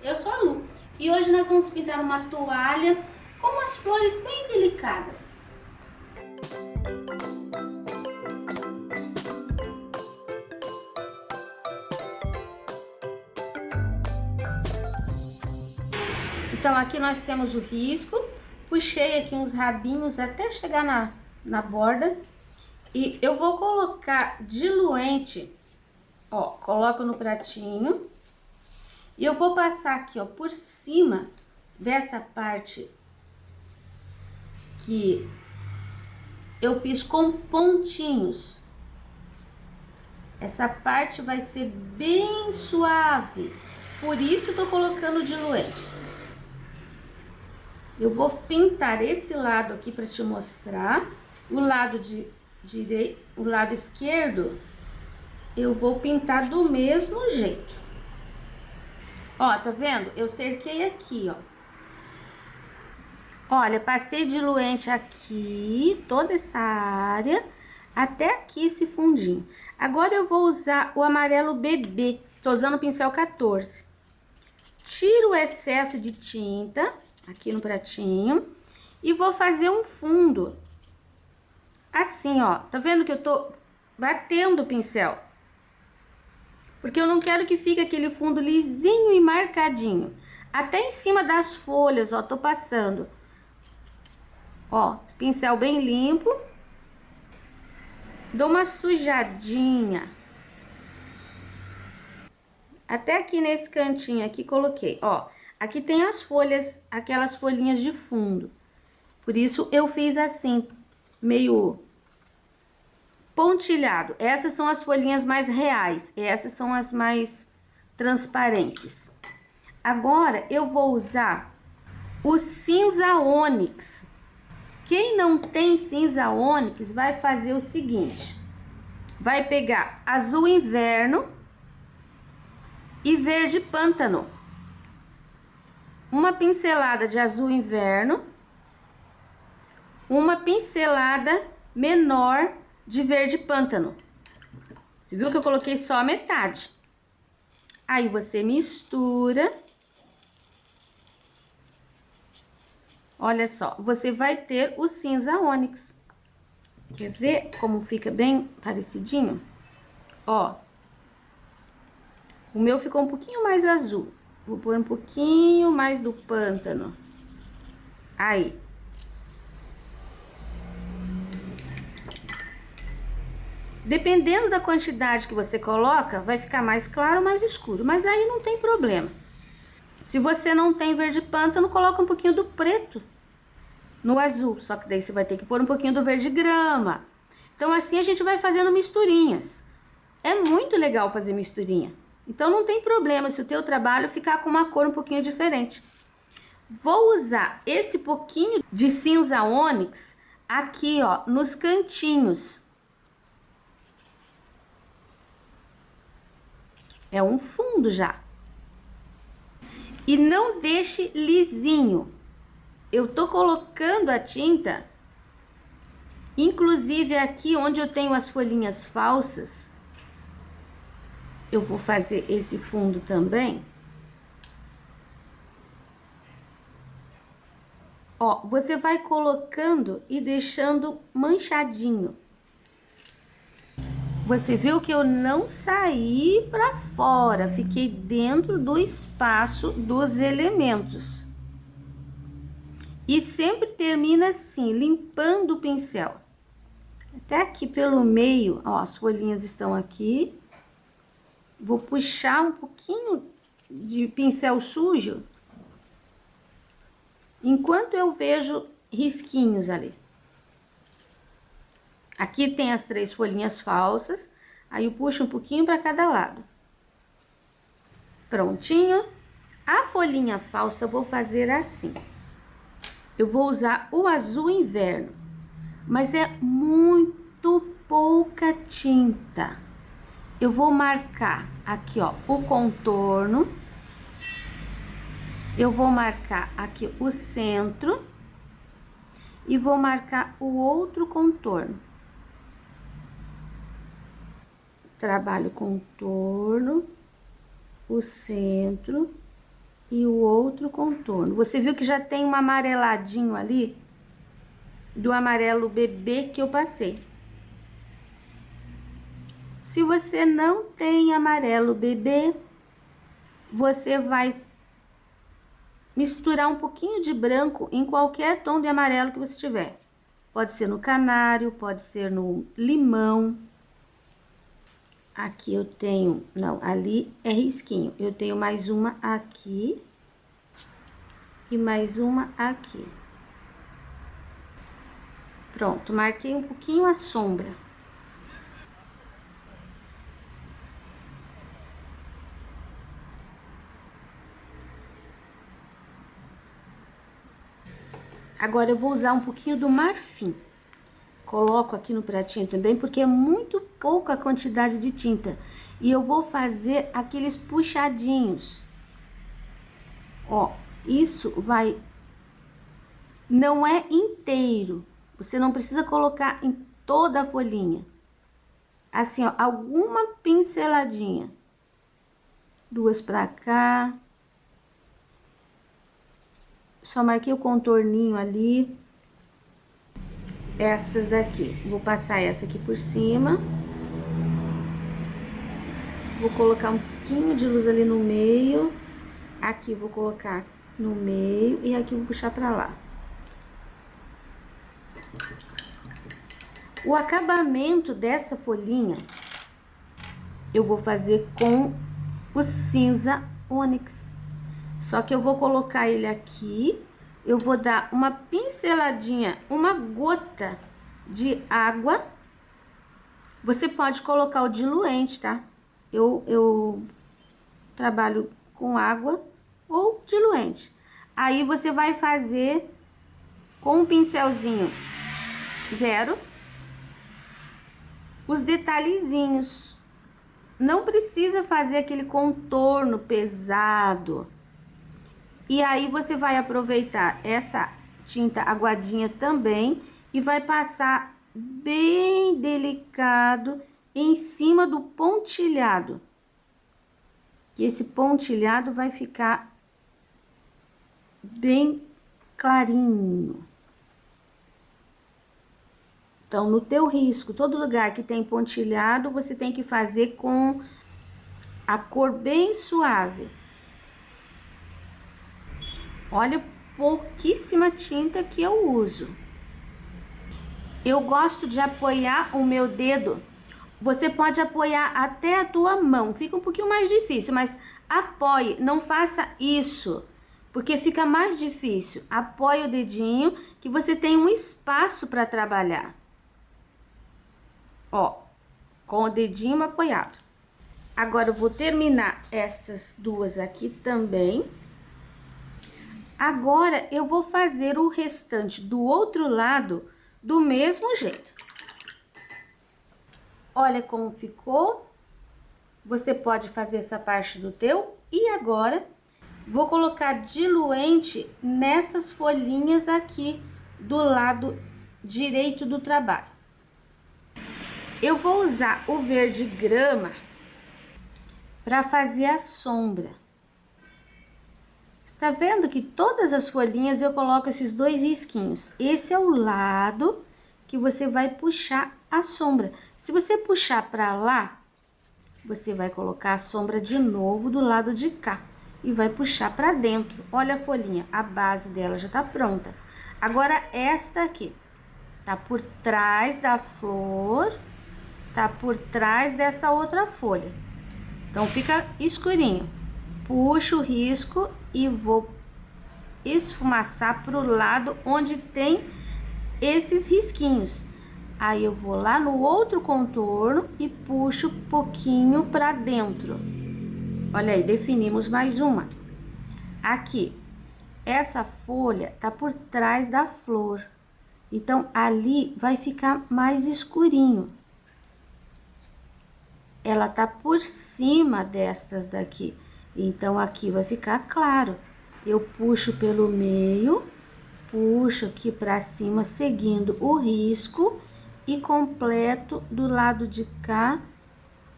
Eu sou a Lu e hoje nós vamos pintar uma toalha com umas flores bem delicadas. Então aqui nós temos o risco, puxei aqui uns rabinhos até chegar na borda e eu vou colocar diluente, ó, coloco no pratinho. E eu vou passar aqui, ó, por cima dessa parte que eu fiz com pontinhos. Essa parte vai ser bem suave, por isso eu tô colocando diluente. Eu vou pintar esse lado aqui para te mostrar. O lado o lado esquerdo, eu vou pintar do mesmo jeito. Ó, tá vendo? Eu cerquei aqui, ó. Olha, passei diluente aqui, toda essa área, até aqui esse fundinho. Agora eu vou usar o amarelo bebê, tô usando o pincel 14. Tiro o excesso de tinta aqui no pratinho e vou fazer um fundo. Assim, ó, tá vendo que eu tô batendo o pincel? Porque eu não quero que fique aquele fundo lisinho e marcadinho. Até em cima das folhas, ó, tô passando. Ó, pincel bem limpo. Dou uma sujadinha. Até aqui nesse cantinho aqui coloquei, ó. Aqui tem as folhas, aquelas folhinhas de fundo. Por isso eu fiz assim, meio pontilhado. Essas são as folhinhas mais reais, essas são as mais transparentes. Agora eu vou usar o cinza ônix. Quem não tem cinza ônix vai fazer o seguinte: vai pegar azul inverno e verde pântano. Uma pincelada de azul inverno, uma pincelada menor de verde pântano. Você viu que eu coloquei só a metade? Aí você mistura. Olha só, você vai ter o cinza ônix. Quer ver como fica bem parecidinho? Ó. O meu ficou um pouquinho mais azul. Vou pôr um pouquinho mais do pântano. Aí. Dependendo da quantidade que você coloca, vai ficar mais claro ou mais escuro. Mas aí não tem problema. Se você não tem verde pântano, coloca um pouquinho do preto no azul. Só que daí você vai ter que pôr um pouquinho do verde grama. Então assim a gente vai fazendo misturinhas. É muito legal fazer misturinha. Então não tem problema se o teu trabalho ficar com uma cor um pouquinho diferente. Vou usar esse pouquinho de cinza ônix aqui, ó, nos cantinhos. É um fundo já. E não deixe lisinho. Eu tô colocando a tinta, inclusive aqui onde eu tenho as folhinhas falsas, eu vou fazer esse fundo também. Ó, você vai colocando e deixando manchadinho. Você viu que eu não saí para fora, fiquei dentro do espaço dos elementos. E sempre termina assim, limpando o pincel. Até aqui pelo meio, ó, as folhinhas estão aqui. Vou puxar um pouquinho de pincel sujo, enquanto eu vejo risquinhos ali. Aqui tem as 3 folhinhas falsas, aí eu puxo um pouquinho para cada lado. Prontinho. A folhinha falsa eu vou fazer assim. Eu vou usar o azul inverno, mas é muito pouca tinta. Eu vou marcar aqui, ó, o contorno. Eu vou marcar aqui o centro e vou marcar o outro contorno. Trabalho o contorno, o centro e o outro contorno. Você viu que já tem um amareladinho ali do amarelo bebê que eu passei. Se você não tem amarelo bebê, você vai misturar um pouquinho de branco em qualquer tom de amarelo que você tiver. Pode ser no canário, pode ser no limão. Aqui eu tenho, não, ali é risquinho. Eu tenho mais uma aqui e mais uma aqui. Pronto, marquei um pouquinho a sombra. Agora eu vou usar um pouquinho do marfim. Coloco aqui no pratinho também, porque é muito pouca a quantidade de tinta. E eu vou fazer aqueles puxadinhos. Ó, isso vai... Não é inteiro. Você não precisa colocar em toda a folhinha. Assim, ó, alguma pinceladinha. Duas pra cá. Só marquei o contorninho ali. Estas daqui. Vou passar essa aqui por cima. Vou colocar um pouquinho de luz ali no meio. Aqui vou colocar no meio e aqui vou puxar pra lá. O acabamento dessa folhinha eu vou fazer com o cinza ônix. Só que eu vou colocar ele aqui, eu vou dar uma pinceladinha, uma gota de água. Você pode colocar o diluente, tá? Eu trabalho com água ou diluente. Aí você vai fazer com um pincelzinho 0 os detalhezinhos. Não precisa fazer aquele contorno pesado. E aí você vai aproveitar essa tinta aguadinha também e vai passar bem delicado em cima do pontilhado. E esse pontilhado vai ficar bem clarinho. Então, no teu risco, todo lugar que tem pontilhado, você tem que fazer com a cor bem suave. Olha, pouquíssima tinta que eu uso. Eu gosto de apoiar o meu dedo. Você pode apoiar até a tua mão. Fica um pouquinho mais difícil, mas apoie. Não faça isso, porque fica mais difícil. Apoie o dedinho, que você tem um espaço para trabalhar. Ó, com o dedinho apoiado. Agora eu vou terminar essas duas aqui também. Agora eu vou fazer o restante do outro lado do mesmo jeito. Olha como ficou. Você pode fazer essa parte do teu. E agora vou colocar diluente nessas folhinhas aqui do lado direito do trabalho. Eu vou usar o verde grama para fazer a sombra. Tá vendo que todas as folhinhas eu coloco esses dois risquinhos? Esse é o lado que você vai puxar a sombra. Se você puxar para lá, você vai colocar a sombra de novo do lado de cá e vai puxar para dentro. Olha a folhinha, a base dela já tá pronta. Agora esta aqui tá por trás da flor, tá por trás dessa outra folha. Então fica escurinho. Puxo o risco e vou esfumaçar pro lado onde tem esses risquinhos. Aí eu vou lá no outro contorno e puxo um pouquinho para dentro. Olha aí, definimos mais uma. Aqui, essa folha tá por trás da flor. Então, ali vai ficar mais escurinho. Ela tá por cima destas daqui. Então, aqui vai ficar claro. Eu puxo pelo meio, puxo aqui pra cima, seguindo o risco e completo do lado de cá,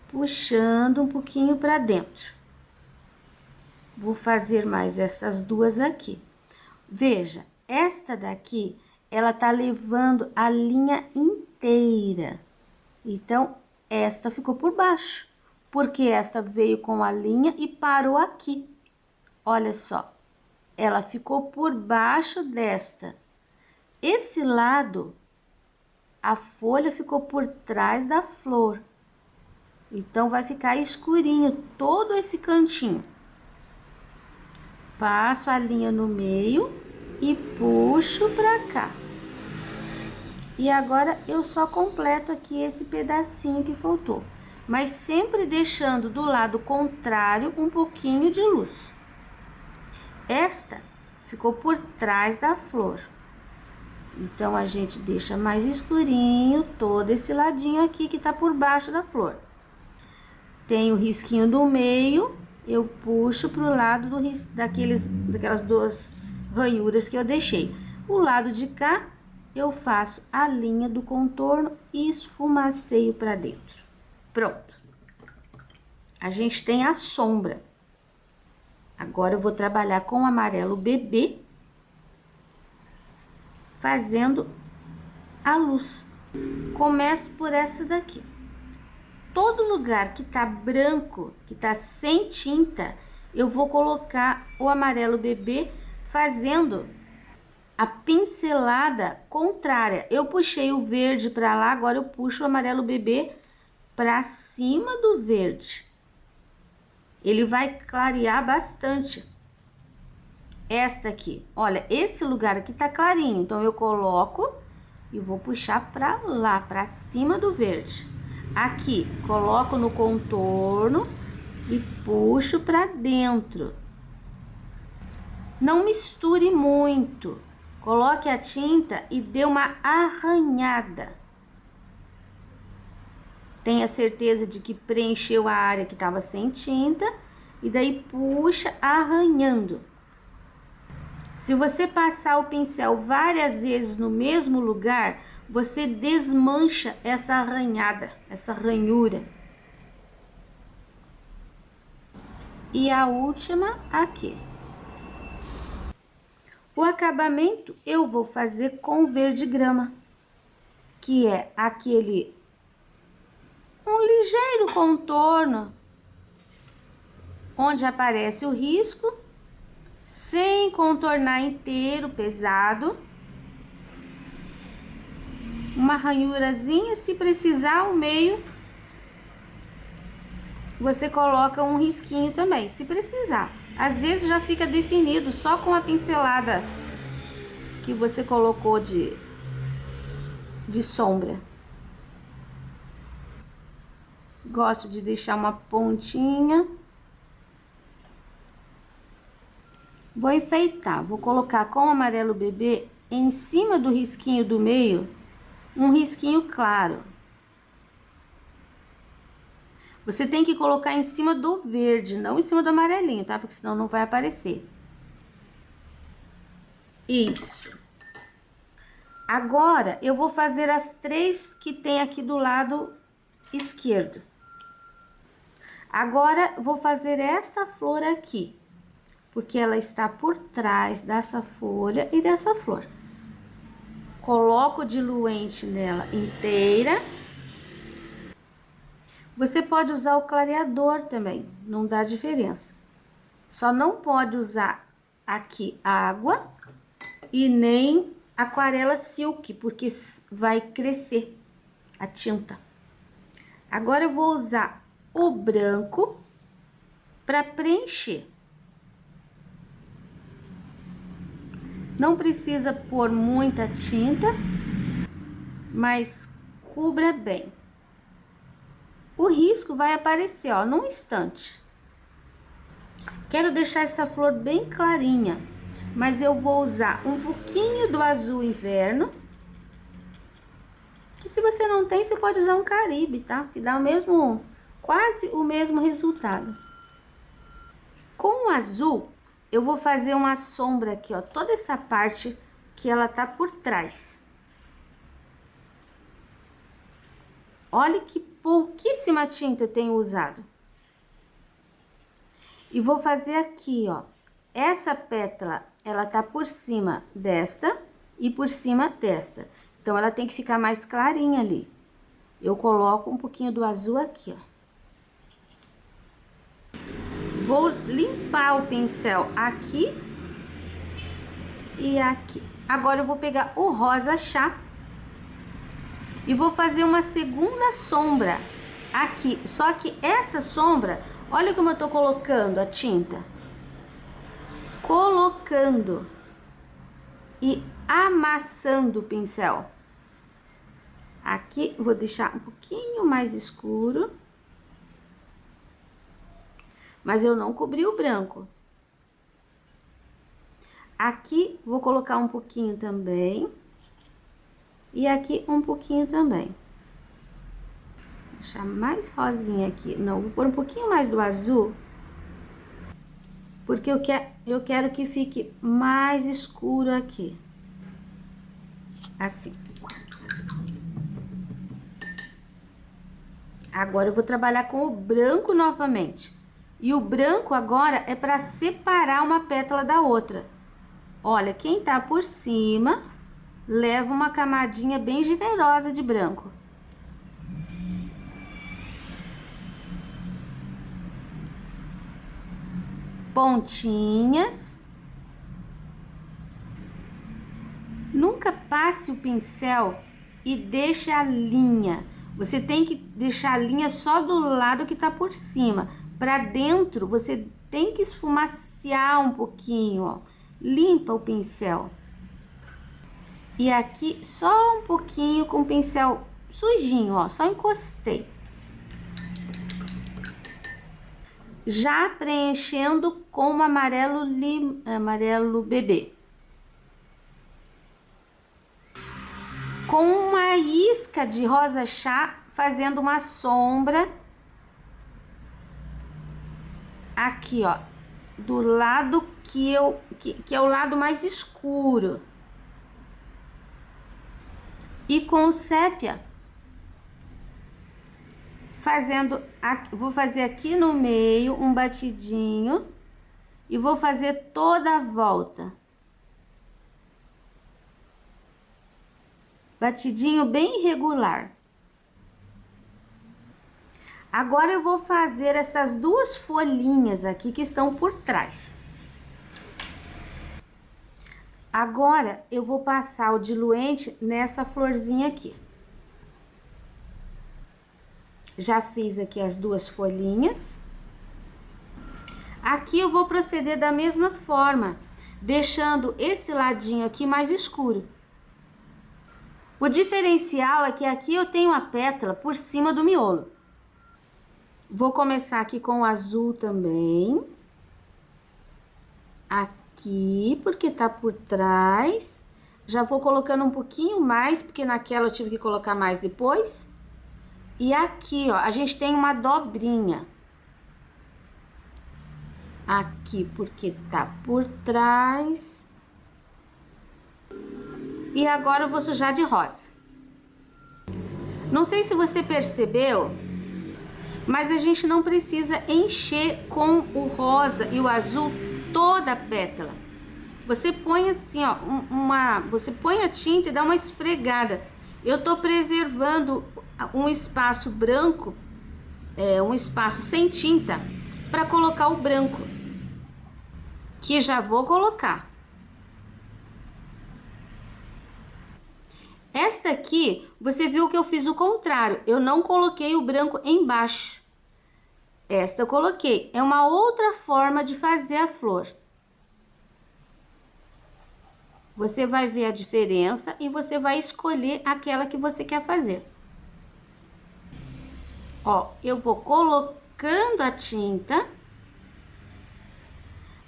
puxando um pouquinho pra dentro. Vou fazer mais essas duas aqui. Veja, esta daqui, ela tá levando a linha inteira. Então, esta ficou por baixo, porque esta veio com a linha e parou aqui. Olha só, ela ficou por baixo desta. Esse lado, a folha ficou por trás da flor. Então, vai ficar escurinho todo esse cantinho. Passo a linha no meio e puxo pra cá. E agora, eu só completo aqui esse pedacinho que faltou. Mas sempre deixando do lado contrário um pouquinho de luz. Esta ficou por trás da flor. Então, a gente deixa mais escurinho todo esse ladinho aqui que tá por baixo da flor. Tem o risquinho do meio, eu puxo pro lado daquelas duas ranhuras que eu deixei. O lado de cá, eu faço a linha do contorno e esfumaceio pra dentro. Pronto. A gente tem a sombra. Agora, eu vou trabalhar com o amarelo bebê, fazendo a luz. Começo por essa daqui. Todo lugar que tá branco, que tá sem tinta, eu vou colocar o amarelo bebê fazendo a pincelada contrária. Eu puxei o verde para lá, agora eu puxo o amarelo bebê para cima do verde. Ele vai clarear bastante. Esta aqui, olha, esse lugar aqui tá clarinho, então eu coloco e vou puxar para lá, para cima do verde. Aqui, coloco no contorno e puxo para dentro. Não misture muito. Coloque a tinta e dê uma arranhada. Tenha certeza de que preencheu a área que estava sem tinta e daí puxa arranhando. Se você passar o pincel várias vezes no mesmo lugar, você desmancha essa arranhada, essa ranhura. E a última aqui. O acabamento eu vou fazer com verde grama, que é aquele um ligeiro contorno onde aparece o risco, sem contornar inteiro, pesado. Uma ranhurazinha, se precisar, o meio, você coloca um risquinho também, se precisar. Às vezes já fica definido só com a pincelada que você colocou de sombra. Gosto de deixar uma pontinha. Vou enfeitar, vou colocar com o amarelo bebê em cima do risquinho do meio, um risquinho claro. Você tem que colocar em cima do verde, não em cima do amarelinho, tá? Porque senão não vai aparecer. Isso. Agora, eu vou fazer as três que tem aqui do lado esquerdo. Agora, vou fazer esta flor aqui, porque ela está por trás dessa folha e dessa flor. Coloco o diluente nela inteira. Você pode usar o clareador também, não dá diferença. Só não pode usar aqui água e nem aquarela silk, porque vai crescer a tinta. Agora eu vou usar o branco para preencher. Não precisa pôr muita tinta, mas cubra bem. O risco vai aparecer, ó, num instante. Quero deixar essa flor bem clarinha, mas eu vou usar um pouquinho do azul inverno. Que se você não tem, você pode usar um Caribe, tá? Que dá o mesmo, quase o mesmo resultado. Com o azul, eu vou fazer uma sombra aqui, ó, toda essa parte que ela tá por trás. Olha que pouquíssima tinta eu tenho usado. E vou fazer aqui, ó. Essa pétala, ela tá por cima desta e por cima desta. Então, ela tem que ficar mais clarinha ali. Eu coloco um pouquinho do azul aqui, ó. Vou limpar o pincel aqui e aqui. Agora, eu vou pegar o rosa chá e vou fazer uma segunda sombra aqui. Só que essa sombra, olha como eu tô colocando a tinta. Colocando e amassando o pincel. Aqui, vou deixar um pouquinho mais escuro. Mas eu não cobri o branco. Aqui, vou colocar um pouquinho também. E aqui, um pouquinho também. Vou deixar mais rosinha aqui. Não, vou pôr um pouquinho mais do azul. Porque eu quero que fique mais escuro aqui. Assim. Agora, eu vou trabalhar com o branco novamente. E o branco agora é para separar uma pétala da outra. Olha, quem tá por cima, leva uma camadinha bem generosa de branco. Pontinhas. Nunca passe o pincel e deixe a linha. Você tem que deixar a linha só do lado que tá por cima. Para dentro, você tem que esfumaciar um pouquinho, ó. Limpa o pincel. E aqui, só um pouquinho com o pincel sujinho, ó. Só encostei. Já preenchendo com o amarelo bebê. Com uma isca de rosa chá, fazendo uma sombra aqui, ó, do lado que é o lado mais escuro. E com sépia, vou fazer aqui no meio um batidinho e vou fazer toda a volta. Batidinho bem irregular. Agora eu vou fazer essas duas folhinhas aqui que estão por trás. Agora eu vou passar o diluente nessa florzinha aqui. Já fiz aqui as duas folhinhas. Aqui eu vou proceder da mesma forma, deixando esse ladinho aqui mais escuro. O diferencial é que aqui eu tenho a pétala por cima do miolo. Vou começar aqui com o azul também. Aqui, porque tá por trás. Já vou colocando um pouquinho mais, porque naquela eu tive que colocar mais depois. E aqui, ó, a gente tem uma dobrinha. Aqui, porque tá por trás. E agora eu vou sujar de rosa. Não sei se você percebeu, mas a gente não precisa encher com o rosa e o azul toda a pétala. Você põe assim, ó, você põe a tinta e dá uma esfregada. Eu tô preservando um espaço branco, um espaço sem tinta, para colocar o branco, que já vou colocar. Essa aqui, você viu que eu fiz o contrário, eu não coloquei o branco embaixo. Esta eu coloquei, é uma outra forma de fazer a flor. Você vai ver a diferença e você vai escolher aquela que você quer fazer. Ó, eu vou colocando a tinta,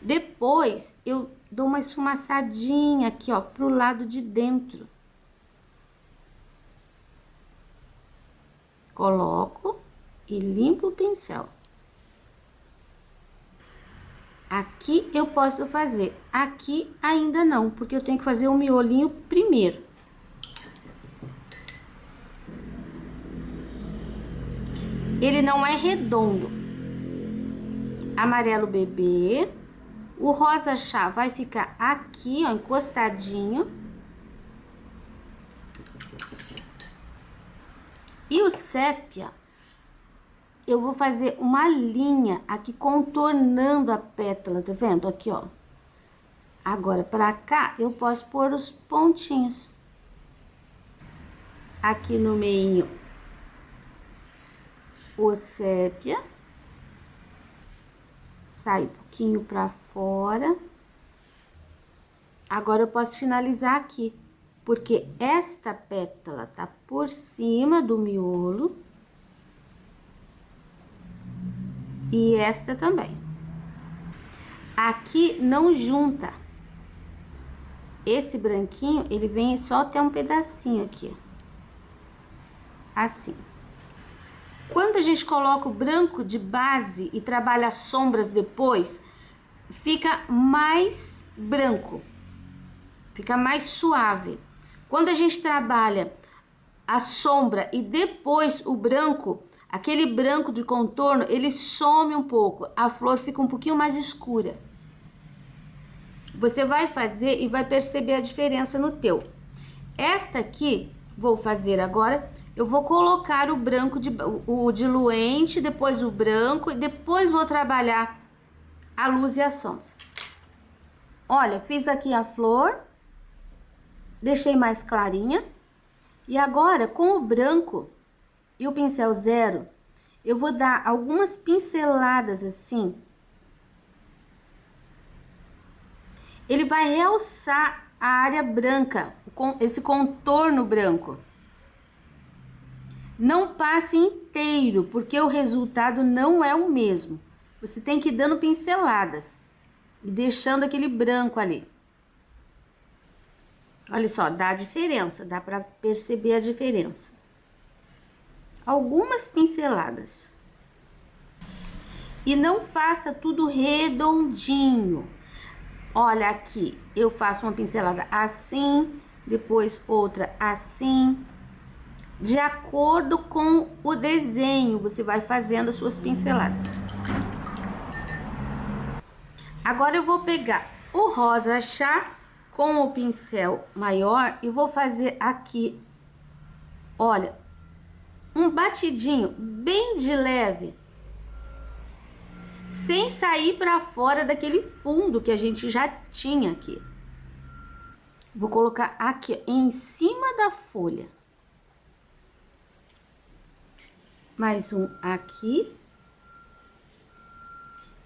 depois eu dou uma esfumaçadinha aqui, ó, pro lado de dentro. Coloco e limpo o pincel. Aqui eu posso fazer, aqui ainda não, porque eu tenho que fazer o miolinho primeiro. Ele não é redondo. amarelo bebê. O rosa chá vai ficar aqui, ó, encostadinho. E o sépia, eu vou fazer uma linha aqui contornando a pétala, tá vendo? Aqui, ó. Agora, pra cá, eu posso pôr os pontinhos. Aqui no meio, o sépia. Sai um pouquinho pra fora. Agora, eu posso finalizar aqui, porque esta pétala tá por cima do miolo. E esta também. Aqui não junta. Esse branquinho, ele vem só até um pedacinho aqui. Assim. Quando a gente coloca o branco de base e trabalha as sombras depois, fica mais branco. Fica mais suave. Quando a gente trabalha a sombra e depois o branco, aquele branco de contorno, ele some um pouco. A flor fica um pouquinho mais escura. Você vai fazer e vai perceber a diferença no teu. Esta aqui, vou fazer agora, eu vou colocar o branco, o diluente, depois o branco, e depois vou trabalhar a luz e a sombra. Olha, fiz aqui a flor, deixei mais clarinha, e agora com o branco e o pincel zero, eu vou dar algumas pinceladas assim. Ele vai realçar a área branca, com esse contorno branco. Não passe inteiro, porque o resultado não é o mesmo. Você tem que ir dando pinceladas e deixando aquele branco ali. Olha só, dá a diferença, dá para perceber a diferença. Algumas pinceladas. E não faça tudo redondinho. Olha aqui, eu faço uma pincelada assim, depois outra assim. De acordo com o desenho, você vai fazendo as suas pinceladas. Agora eu vou pegar o rosa chá com o pincel maior e vou fazer aqui, olha, um batidinho bem de leve. Sem sair para fora daquele fundo que a gente já tinha aqui. Vou colocar aqui em cima da folha. Mais um aqui.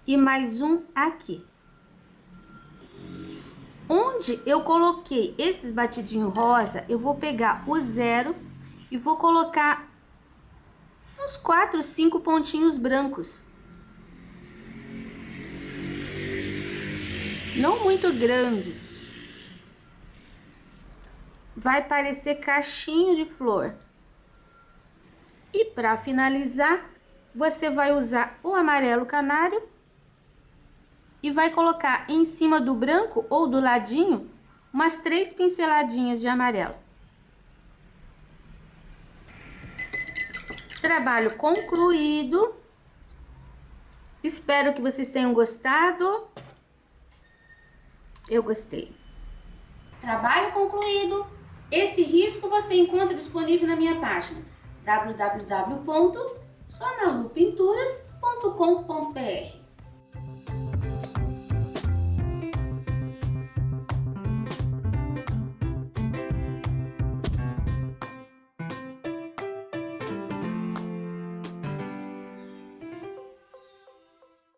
E mais um aqui. Onde eu coloquei esses batidinhos rosa, eu vou pegar o zero e vou colocar uns 4, 5 pontinhos brancos. Não muito grandes. Vai parecer cachinho de flor. E para finalizar, você vai usar o amarelo canário e vai colocar em cima do branco ou do ladinho umas 3 pinceladinhas de amarelo. Trabalho concluído. Espero que vocês tenham gostado. Eu gostei. Trabalho concluído. Esse risco você encontra disponível na minha página www.sonalupinturas.com.br.